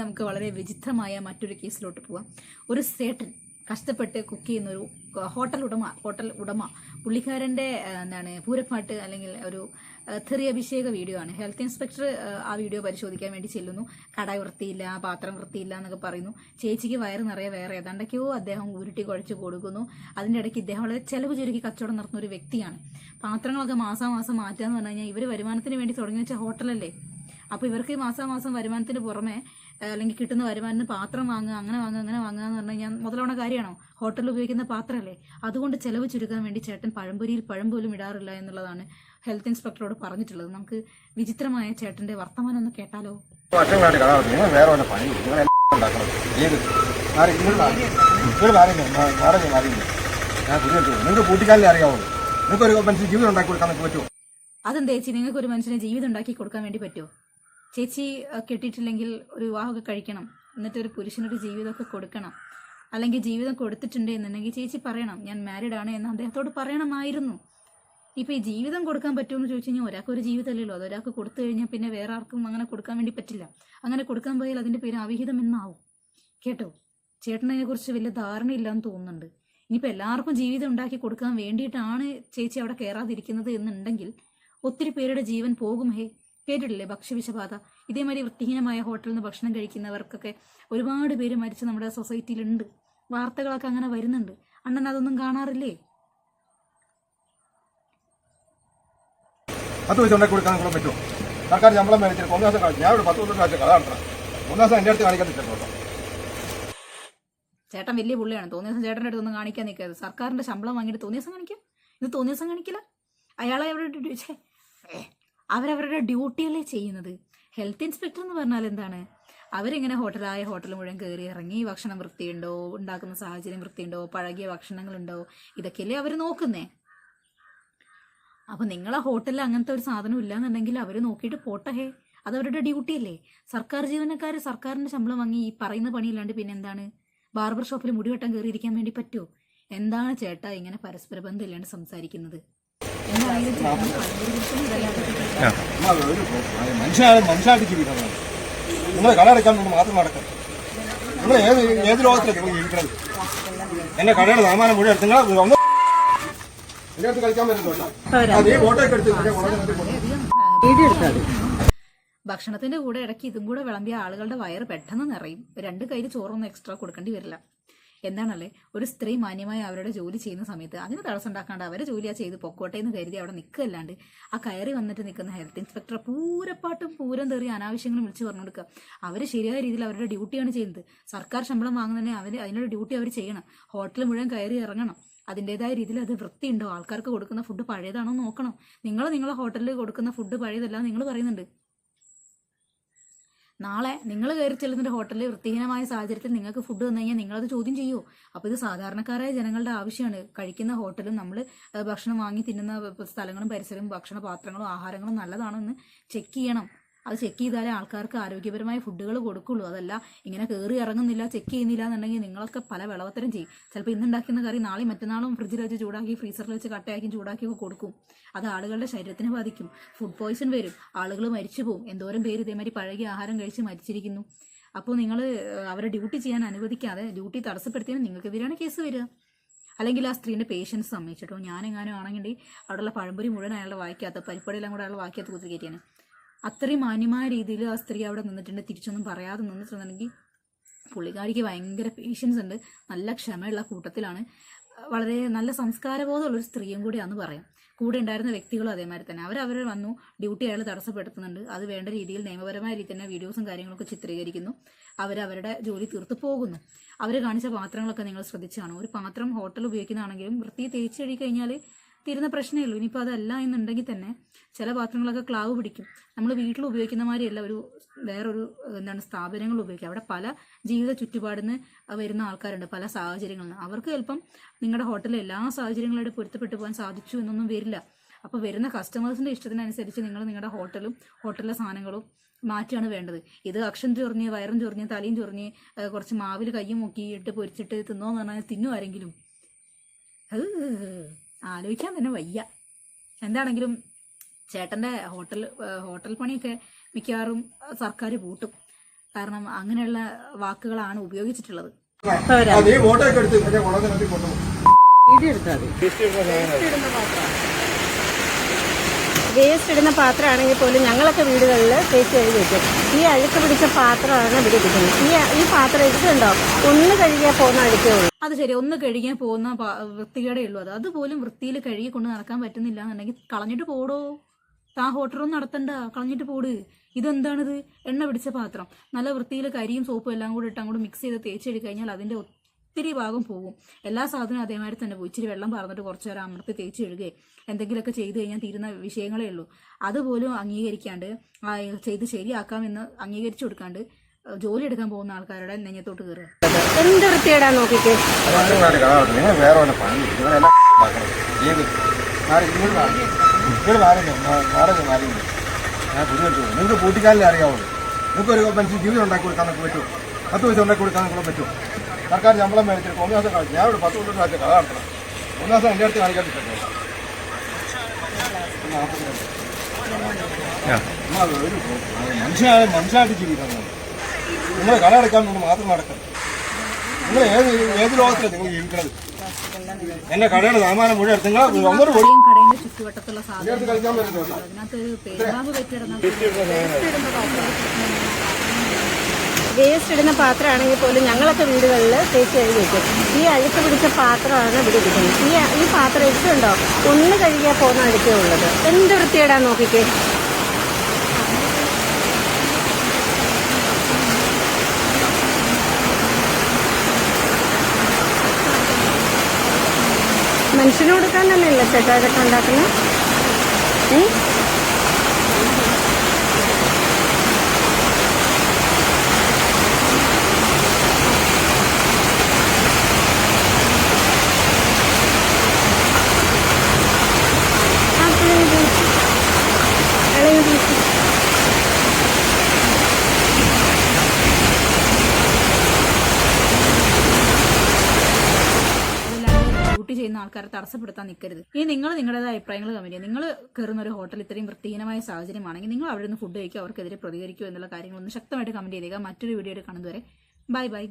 നമുക്ക് വളരെ വിചിത്രമായ മറ്റൊരു കേസിലോട്ട് പോവാം. ഒരു സേട്ടൻ കഷ്ടപ്പെട്ട് കുക്ക് ചെയ്യുന്ന ഒരു ഹോട്ടൽ ഉടമ പുള്ളിക്കാരൻ്റെ പൂരപ്പാട്ട് അല്ലെങ്കിൽ ഒരു തെറി അഭിഷേക വീഡിയോ ആണ്. ഹെൽത്ത് ഇൻസ്പെക്ടർ ആ വീഡിയോ പരിശോധിക്കാൻ വേണ്ടി ചെല്ലുന്നു. കട വൃത്തിയില്ല, പാത്രം വൃത്തിയില്ല എന്നൊക്കെ പറയുന്നു. ചേച്ചിക്ക് വയറ് നിറയെ വേറെ ഏതാണ്ടൊക്കെയോ അദ്ദേഹം ഉരുട്ടി കുഴച്ച് കൊടുക്കുന്നു. അതിൻ്റെ ഇടയ്ക്ക് ഇദ്ദേഹം വളരെ ചെലവ് ചുരുക്കി കച്ചവടം നടത്തുന്ന ഒരു വ്യക്തിയാണ്. പാത്രങ്ങളൊക്കെ മാസം മാറ്റാന്ന് പറഞ്ഞു കഴിഞ്ഞാൽ ഇവർ വരുമാനത്തിന് വേണ്ടി തുടങ്ങി വെച്ച ഹോട്ടലല്ലേ. അപ്പോൾ ഇവർക്ക് മാസം വരുമാനത്തിന് പുറമെ അല്ലെങ്കിൽ കിട്ടുന്ന വരുമാനത്തിന് പാത്രം വാങ്ങുക, അങ്ങനെ വാങ്ങുക എന്ന് പറഞ്ഞു കഴിഞ്ഞാൽ മുതലാവണ കാര്യമാണോ? ഹോട്ടലിൽ ഉപയോഗിക്കുന്ന പാത്രമല്ലേ. അതുകൊണ്ട് ചെലവ് ചുരുക്കാൻ വേണ്ടി ചേട്ടൻ പഴംപൊരിയിൽ പഴം പോലും ഇടാറില്ല എന്നുള്ളതാണ് ഹെൽത്ത് ഇൻസ്പെക്ടറോട് പറഞ്ഞിട്ടുള്ളത്. നമുക്ക് വിചിത്രമായ ചേട്ടന്റെ വർത്തമാനം ഒന്ന് കേട്ടാലോ? അതെന്താ ചേച്ചി, നിങ്ങൾക്ക് ഒരു മനുഷ്യനെ ജീവിതം ഉണ്ടാക്കി കൊടുക്കാൻ വേണ്ടി പറ്റുമോ? ചേച്ചി കെട്ടിയിട്ടില്ലെങ്കിൽ ഒരു വിവാഹമൊക്കെ കഴിക്കണം, എന്നിട്ട് ഒരു പുരുഷനൊരു ജീവിതമൊക്കെ കൊടുക്കണം. അല്ലെങ്കിൽ ജീവിതം കൊടുത്തിട്ടുണ്ട് എന്നുണ്ടെങ്കിൽ ചേച്ചി പറയണം ഞാൻ മാരീഡ് ആണ് എന്ന് അദ്ദേഹത്തോട് പറയണമായിരുന്നു. ഇപ്പം ഈ ജീവിതം കൊടുക്കാൻ പറ്റുമെന്ന് ചോദിച്ചു കഴിഞ്ഞാൽ ഒരാൾക്ക് ഒരു ജീവിതമല്ലല്ലോ, അത് ഒരാൾക്ക് കൊടുത്തു കഴിഞ്ഞാൽ പിന്നെ വേറെ ആർക്കും അങ്ങനെ കൊടുക്കാൻ വേണ്ടി പറ്റില്ല. അങ്ങനെ കൊടുക്കാൻ പോയാൽ അതിൻ്റെ പേര് അവിഹിതം എന്നാവും. കേട്ടോ, ചേട്ടനെ കുറിച്ച് വലിയ ധാരണയില്ലാന്ന് തോന്നുന്നുണ്ട്. ഇനിയിപ്പോൾ എല്ലാവർക്കും ജീവിതം ഉണ്ടാക്കി കൊടുക്കാൻ വേണ്ടിയിട്ടാണ് ചേച്ചി അവിടെ കയറാതിരിക്കുന്നത് എന്നുണ്ടെങ്കിൽ ഒത്തിരി പേരുടെ ജീവൻ പോകും. കേട്ടിട്ടില്ലേ ഭക്ഷ്യവിഷബാധ? ഇതേമാതിരി വൃത്തിഹീനമായ ഹോട്ടലിൽ നിന്ന് ഭക്ഷണം കഴിക്കുന്നവർക്കൊക്കെ ഒരുപാട് പേര് മരിച്ച് നമ്മുടെ സൊസൈറ്റിയിലുണ്ട്. വാർത്തകളൊക്കെ അങ്ങനെ വരുന്നുണ്ട്. അണ്ണൻ അതൊന്നും കാണാറില്ലേ? അത് വെച്ചുണ്ടാക്കി കൊടുക്കാൻ നിങ്ങളെ പറ്റുമോ? സർക്കാർ ശമ്പളം മേടിച്ചിട്ട് 1 ദിവസം കാണിച്ചു. ഞാൻ ഇവിടെ 10 ദിവസം കാണിച്ച കഥ നടത്തണം. 1 ദിവസം എൻ്റെ അടുത്ത് കാണിക്കാൻ നിൽക്കുന്നു. ചേട്ടൻ വലിയ പുള്ളിയാണ്. തോന്നിയ ദിവസം ചേട്ടൻ്റെ അടുത്തൊന്നും കാണിക്കാൻ നിൽക്കരുത്. സർക്കാരിന്റെ ശമ്പളം വാങ്ങിയിട്ട് തോന്നിയ ദിവസം കാണിക്കാം. ഇത് തോന്നിയ ദിവസം കാണിക്കില്ല. അയാളെ അവരവരുടെ ഡ്യൂട്ടിയല്ലേ ചെയ്യുന്നത്. ഹെൽത്ത് ഇൻസ്പെക്ടർ എന്ന് പറഞ്ഞാൽ എന്താണ്? അവരിങ്ങനെ ഹോട്ടൽ മുഴുവൻ കയറി ഇറങ്ങി ഭക്ഷണം വൃത്തിയുണ്ടോ, ഉണ്ടാക്കുന്ന സാഹചര്യം വൃത്തിയുണ്ടോ, പഴകിയ ഭക്ഷണങ്ങളുണ്ടോ, ഇതൊക്കെയല്ലേ അവർ നോക്കുന്നേ. അപ്പൊ നിങ്ങളെ ഹോട്ടലിൽ അങ്ങനത്തെ ഒരു സാധനം ഇല്ലാന്നുണ്ടെങ്കിൽ അവർ നോക്കിയിട്ട് പോട്ടെ. അതവരുടെ ഡ്യൂട്ടിയല്ലേ. സർക്കാർ ജീവനക്കാർ സർക്കാരിന്റെ ശമ്പളം വാങ്ങി ഈ പറയുന്ന പണിയില്ലാണ്ട് പിന്നെ എന്താണ് ബാർബർ ഷോപ്പിൽ മുടി വെട്ടാൻ കയറിയിരിക്കാൻ വേണ്ടി പറ്റുമോ? എന്താണ് ചേട്ടാ ഇങ്ങനെ പരസ്പര ബന്ധം ഇല്ലാണ്ട് സംസാരിക്കുന്നത്? മനുഷ്യനായിട്ട് ജീവിക്കണം. നിങ്ങൾ കട അടയ്ക്കാൻ മാത്രം നടക്കും. നിങ്ങൾ ഏത് ലോകത്തിലാണ് നിങ്ങൾ ജീവിക്കുന്നത്? എന്റെ കടയുടെ സാമാനം മുഴുവൻ എടുത്ത് നിങ്ങൾ ഭക്ഷണത്തിന്റെ കൂടെ ഇടയ്ക്ക് ഇതും കൂടെ വിളമ്പിയ ആളുകളുടെ വയറ് പെട്ടെന്ന് നിറയും. 2 കയ്യിൽ ചോറൊന്നും എക്സ്ട്രാ കൊടുക്കേണ്ടി വരില്ല. എന്താണല്ലേ, ഒരു സ്ത്രീ മാന്യമായി അവരുടെ ജോലി ചെയ്യുന്ന സമയത്ത് അതിന് തടസ്സം ഉണ്ടാക്കാണ്ട് അവരെ ജോലിയാ ചെയ്ത് പൊക്കോട്ടെ എന്ന് കരുതി അവിടെ നിൽക്കല്ലാണ്ട് ആ കയറി വന്നിട്ട് നിൽക്കുന്ന ഹെൽത്ത് ഇൻസ്പെക്ടർ പൂരപ്പാട്ടും പൂരം തെറി അനാവശ്യങ്ങളും വിളിച്ചു പറഞ്ഞു കൊടുക്കുക. അവർ ശരിയായ രീതിയിൽ അവരുടെ ഡ്യൂട്ടിയാണ് ചെയ്യുന്നത്. സർക്കാർ ശമ്പളം വാങ്ങുന്നതന്നെ അതിനുള്ള ഡ്യൂട്ടി അവർ ചെയ്യണം. ഹോട്ടൽ മുഴുവൻ കയറി ഇറങ്ങണം. അതിൻ്റെതായ രീതിയിൽ അത് വൃത്തിയുണ്ടോ, ആൾക്കാർക്ക് കൊടുക്കുന്ന ഫുഡ് പഴയതാണോ നോക്കണം. നിങ്ങളെ ഹോട്ടലിൽ കൊടുക്കുന്ന ഫുഡ് പഴയതല്ല നിങ്ങൾ പറയുന്നുണ്ട്. നാളെ നിങ്ങൾ കയറി ചെല്ലുന്ന ഹോട്ടലിൽ വൃത്തിഹീനമായ സാഹചര്യത്തിൽ നിങ്ങൾക്ക് ഫുഡ് തന്നു കഴിഞ്ഞാൽ നിങ്ങളത് ചോദ്യം ചെയ്യുമോ? അപ്പോൾ ഇത് സാധാരണക്കാരായ ജനങ്ങളുടെ ആവശ്യമാണ്. കഴിക്കുന്ന ഹോട്ടലും നമ്മൾ ഭക്ഷണം വാങ്ങി തിന്നുന്ന സ്ഥലങ്ങളും പരിസരവും ഭക്ഷണ പാത്രങ്ങളും ആഹാരങ്ങളും നല്ലതാണോ എന്ന് ചെക്ക് ചെയ്യണം. അത് ചെക്ക് ചെയ്താലേ ആൾക്കാർക്ക് ആരോഗ്യപരമായ ഫുഡുകൾ കൊടുക്കുള്ളൂ. അതല്ല ഇങ്ങനെ കയറി ഇറങ്ങുന്നില്ല, ചെക്ക് ചെയ്യുന്നില്ല എന്നുണ്ടെങ്കിൽ നിങ്ങളൊക്കെ പല വിളവത്തരം ചെയ്യും. ചിലപ്പോൾ ഇന്നുണ്ടാക്കുന്ന കറി നാളെ മറ്റന്നാളും ഫ്രിഡ്ജിൽ വെച്ച് ചൂടാക്കി ഫ്രീസറിൽ വെച്ച് കട്ടയാക്കി ചൂടാക്കിയൊക്കെ കൊടുക്കും. അത് ആളുകളുടെ ശരീരത്തിന് ബാധിക്കും. ഫുഡ് പോയ്സൺ വരും, ആളുകൾ മരിച്ചു പോകും. എന്തോരം പേര് ഇതേമാതിരി പഴകിയ ആഹാരം കഴിച്ച് മരിച്ചിരിക്കുന്നു. അപ്പോൾ നിങ്ങൾ അവരെ ഡ്യൂട്ടി ചെയ്യാൻ അനുവദിക്കാതെ ഡ്യൂട്ടി തടസ്സപ്പെടുത്തിയാൽ നിങ്ങൾക്കെതിരെയാണ് കേസ് വരിക. അല്ലെങ്കിൽ ആ സ്ത്രീൻ്റെ പേഷ്യൻസ് സമ്മതിച്ചിട്ടോ ഞാനെങ്ങാനും ആണെങ്കിൽ അവിടെയുള്ള പഴംപൊരി മുഴുവൻ അയാളുടെ വായിക്കാത്ത പരിപ്പടിയെല്ലാം കൂടെ അയാളുടെ വായിക്കാത്ത കുത്തി കയറ്റിയാണ്. അത്രയും മാന്യമായ രീതിയിൽ ആ സ്ത്രീ അവിടെ നിന്നിട്ടുണ്ട്. തിരിച്ചൊന്നും പറയാതെ നിന്നിട്ടുണ്ടെങ്കിൽ പുള്ളിക്കാരിക്ക് ഭയങ്കര പേഷ്യൻസ് ഉണ്ട്, നല്ല ക്ഷമയുള്ള കൂട്ടത്തിലാണ്, വളരെ നല്ല സംസ്കാരബോധമുള്ളൊരു സ്ത്രീയും കൂടിയാണെന്ന് പറയാം. കൂടെ ഉണ്ടായിരുന്ന വ്യക്തികളും അതേമാതിരി തന്നെ അവർ വന്നു ഡ്യൂട്ടി അയാൾ തടസ്സപ്പെടുത്തുന്നുണ്ട്. അത് വേണ്ട രീതിയിൽ നിയമപരമായ രീതിയിൽ തന്നെ വീഡിയോസും കാര്യങ്ങളൊക്കെ ചിത്രീകരിക്കുന്നു. അവരവരുടെ ജോലി തീർത്ത് പോകുന്നു. അവർ കാണിച്ച പാത്രങ്ങളൊക്കെ നിങ്ങൾ ശ്രദ്ധിച്ചു കാണും. ഒരു പാത്രം ഹോട്ടൽ ഉപയോഗിക്കുന്നതാണെങ്കിലും വൃത്തി തേച്ച് കഴുകി കഴിഞ്ഞാൽ തീരുന്ന പ്രശ്നമേ ഉള്ളൂ. ഇനിയിപ്പോൾ അതല്ല എന്നുണ്ടെങ്കിൽ തന്നെ ചില പാത്രങ്ങളൊക്കെ ക്ലാവ് പിടിക്കും. നമ്മൾ വീട്ടിൽ ഉപയോഗിക്കുന്ന മാതിരിയല്ല വേറൊരു സ്ഥാപനങ്ങൾ ഉപയോഗിക്കുക. അവിടെ പല ജീവിത ചുറ്റുപാടിന്ന് വരുന്ന ആൾക്കാരുണ്ട്, പല സാഹചര്യങ്ങളിൽ നിന്ന്. അവർക്ക് ചിലപ്പം നിങ്ങളുടെ ഹോട്ടലിൽ എല്ലാ സാഹചര്യങ്ങളായിട്ട് പൊരുത്തപ്പെട്ടു പോകാൻ സാധിച്ചു എന്നൊന്നും വരില്ല. അപ്പോൾ വരുന്ന കസ്റ്റമേഴ്സിൻ്റെ ഇഷ്ടത്തിനനുസരിച്ച് നിങ്ങളുടെ ഹോട്ടലിലെ സാധനങ്ങളും മാറ്റാണ് വേണ്ടത്. ഇത് അക്ഷം ചൊറിഞ്ഞ് വയറും ചൊറിഞ്ഞ് തലയും ചൊറിഞ്ഞ് കുറച്ച് മാവിൽ കയ്യും മുക്കിയിട്ട് പൊരിച്ചിട്ട് തിന്നോന്ന് പറഞ്ഞാൽ തിന്നു ആരെങ്കിലും? ആലോചിക്കാൻ തന്നെ വയ്യ. എന്താണെങ്കിലും ചേട്ടൻ്റെ ഹോട്ടൽ പണിയൊക്കെ മിക്കവാറും സർക്കാർ പൂട്ടും. കാരണം അങ്ങനെയുള്ള വാക്കുകളാണ് ഉപയോഗിച്ചിട്ടുള്ളത്. നീ ഫോട്ടോ ഒക്കെ എടുത്ത് മറ്റേ കുളത്തിനകത്ത് കൊണ്ടുപോകും. വേസ്റ്റ് ഇടുന്ന പാത്രമാണെങ്കിൽ പോലും ഞങ്ങളൊക്കെ വീടുകളിൽ തേച്ച് കഴുകി വെക്കും. ഈ അഴുക്ക് പിടിച്ച പാത്രമാണ് ഇവിടെ ഇരിക്കുന്നത്. ഈ പാത്രം ഇട്ടുണ്ടോ ഒന്ന് കഴുകിയാൽ പോകുന്ന അഴുക്കേ ഉള്ളൂ. അത് ശരി, ഒന്ന് കഴുകിയാൽ പോകുന്ന വൃത്തികേടേ ഉള്ളൂ. അതുപോലും വൃത്തിയിൽ കഴുകി കൊണ്ട് നടക്കാൻ പറ്റുന്നില്ല എന്നുണ്ടെങ്കിൽ കളഞ്ഞിട്ട് പോടോ. താ ഹോട്ടലൊന്നും നടത്തണ്ട, കളഞ്ഞിട്ട് പോട്. ഇതെന്താണിത്? എണ്ണ പിടിച്ച പാത്രം നല്ല വൃത്തിയിൽ കരിയും സോപ്പും എല്ലാം കൂടി ഇട്ട് അങ്ങോട്ട് മിക്സ് ചെയ്ത് തേച്ചെടുത്ത് കഴിഞ്ഞാൽ അതിൻ്റെ ഒത്തിരി ഭാഗം പോകും. എല്ലാ സാധനവും അതേമാതിരി തന്നെ പോയി. ഇച്ചിരി വെള്ളം പറഞ്ഞിട്ട് കുറച്ച് നേരം അമർത്തി തേച്ച് എഴുകെ എന്തെങ്കിലുമൊക്കെ ചെയ്ത് കഴിഞ്ഞാൽ തീരുന്ന വിഷയങ്ങളേ ഉള്ളൂ. അതുപോലും അംഗീകരിക്കാണ്ട് ചെയ്ത് ശരിയാക്കാമെന്ന് അംഗീകരിച്ചു കൊടുക്കാണ്ട് ജോലി എടുക്കാൻ പോകുന്ന ആൾക്കാരുടെ നെഞ്ഞത്തോട്ട് കയറുക. എന്ത് വൃത്തിയേടാ നോക്കിക്കേ. നിങ്ങൾ വേറെ വല്ല പണി നിങ്ങൾക്ക് പൂട്ടിക്കാലിൽ അറിയാവുള്ളൂ. നിങ്ങൾക്ക് ഒരു മനുഷ്യൻ ജീവിതം ഉണ്ടാക്കി കൊടുക്കാൻ നമുക്ക് പറ്റുമോ? 10 പൈസ ഉണ്ടാക്കി കൊടുക്കാൻ നിങ്ങളെ പറ്റുമോ? സർക്കാർ ശമ്പളം മേടിച്ചിട്ട് 1 മാസം കാണിച്ചു. ഞാൻ ഇവിടെ 10 കൊല്ലം കഥ നടത്തണം. 1 മാസം എൻ്റെ അടുത്ത് കാണിക്കാൻ പറ്റുമോ? ഒരു മനുഷ്യനായിട്ട് ജീവിക്കണം. നിങ്ങൾ കട അടയ്ക്കാൻ കൊണ്ട് മാത്രം നടക്കണം. നിങ്ങൾ ഏത് ലോകത്തിലാണ് നിങ്ങൾ ജീവിക്കണത്? എന്റെ കടയുടെ സാമാനം മുഴുവൻ എടുത്ത് നിങ്ങൾ ഒന്നൊരു കടയുടെ ചുറ്റുവട്ടത്തുള്ള സാധനം കളിക്കാൻ പറ്റുമോ? അതിനകത്ത് പേരാമ്പ് വെച്ചിടുന്ന വേസ്റ്റ് ഇടുന്ന പാത്രമാണെങ്കിൽ പോലും ഞങ്ങളൊക്കെ വീടുകളിൽ തേച്ച് കഴുകി വെക്കും. ഈ അഴുക്ക് പിടിച്ച പാത്രമാണ് ഇവിടെ ഇരിക്കുന്നത്. ഈ പാത്രം ഇട്ടുണ്ടോ ഒന്ന് കഴുകിയാൽ പോകുന്ന അഴുക്കേ ഉള്ളത്. എന്ത് വൃത്തിയേടാ നോക്കിക്കേ. മനുഷ്യന് കൊടുക്കാൻ തന്നെയല്ലേ ചേട്ടാ ഇതൊക്കെ ഉണ്ടാക്കുന്നത്? ഡ്യൂട്ടി ചെയ്യുന്ന ആൾക്കാരെ തടസ്സപ്പെടുത്താൻ നിൽക്കരുത്. ഇനി നിങ്ങൾ നിങ്ങളുടേതായ അഭിപ്രായങ്ങൾ കമന്റ് ചെയ്യുക. നിങ്ങൾ കയറുന്ന ഒരു ഹോട്ടൽ ഇത്രയും വൃത്തിഹീനമായ സാഹചര്യമാണെങ്കിൽ നിങ്ങൾ അവിടെ നിന്ന് ഫുഡ് കഴിക്കുക, അവർക്കെതിരെ പ്രതികരിക്കുക എന്നുള്ള കാര്യങ്ങളൊന്ന് ശക്തമായിട്ട് കമന്റ് ചെയ്തേക്കുക. മറ്റൊരു വീഡിയോയിൽ കാണുന്നതുവരെ ബൈ ബൈ.